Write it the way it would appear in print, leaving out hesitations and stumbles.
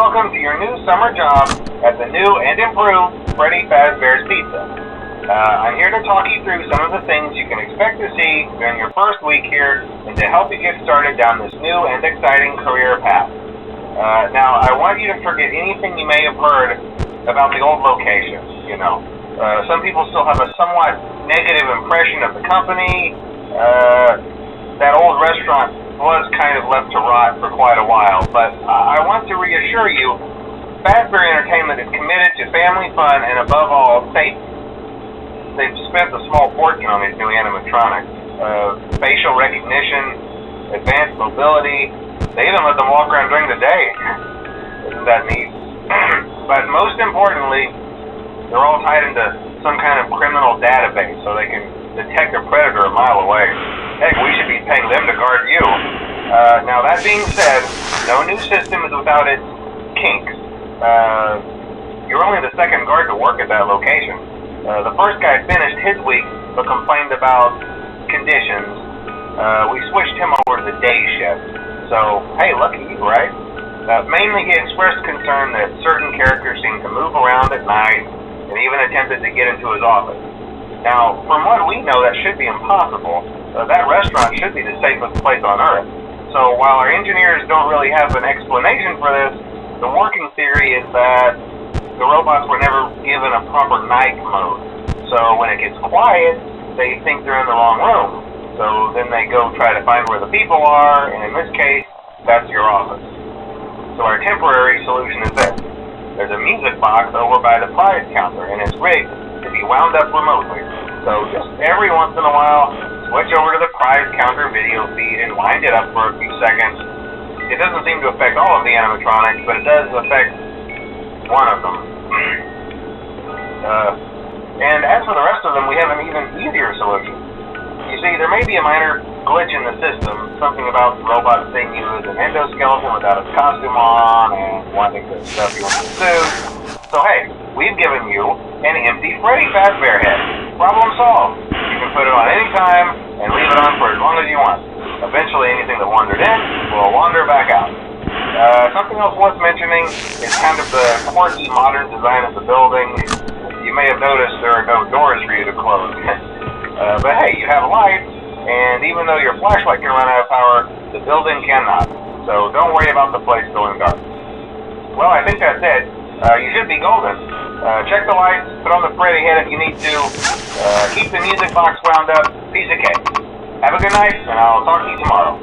welcome to your new summer job at the new and improved Freddy Fazbear's Pizza. I'm here to talk you through some of the things you can expect to see during your first week here and to help you get started down this new and exciting career path. Now, I want you to forget anything you may have heard about the old location, some people still have a somewhat negative impression of the company. That old restaurant was kind of left to rot for quite a while, but I want to reassure you, Fazbear Entertainment is committed to family fun and above all, safety. They've spent a small fortune on these new animatronics. Facial recognition, advanced mobility, they even let them walk around during the day. Isn't that neat? But most importantly, they're all tied into some kind of criminal database so they can detect a predator a mile away. Heck, we should be paying them to guard you. Now that being said, no new system is without its kinks. You're only the second guard to work at that location. The first guy finished his week but complained about conditions. We switched him over to the day shift. So, hey, lucky you, right? Mainly he expressed concern that certain characters seem to move around at night and even attempted to get into his office. Now, from what we know, that should be impossible. That restaurant should be the safest place on Earth. So while our engineers don't really have an explanation for this, the working theory is that the robots were never given a proper night mode. So when it gets quiet, they think they're in the wrong room. So then they go try to find where the people are, and in this case, that's your office. So our temporary solution is this. There's a music box over by the prize counter, and it's rigged to be wound up remotely. So just every once in a while, switch over to the prize counter video feed and wind it up for a few seconds. It doesn't seem to affect all of the animatronics, but it does affect one of them. And as for the rest of them, we have an even easier solution. You see, there may be a minor glitch in the system, something about the robot seeing you as an endoskeleton without its costume on and wanting to stuff you into a suit. So hey, we've given you an empty Freddy Fazbear head. Problem solved. You can put it on any time and leave it on for as long as you want. Eventually anything that wandered in will wander back out. Something else worth mentioning is kind of the quirky modern design of the building. You may have noticed there are no doors for you to close. But hey, you have lights, and even though your flashlight can run out of power, the building cannot. So don't worry about the place going dark. Well, I think that's it. You should be golden. Check the lights, put on the Freddy head if you need to. Keep the music box wound up. Piece of cake. Have a good night, and I'll talk to you tomorrow.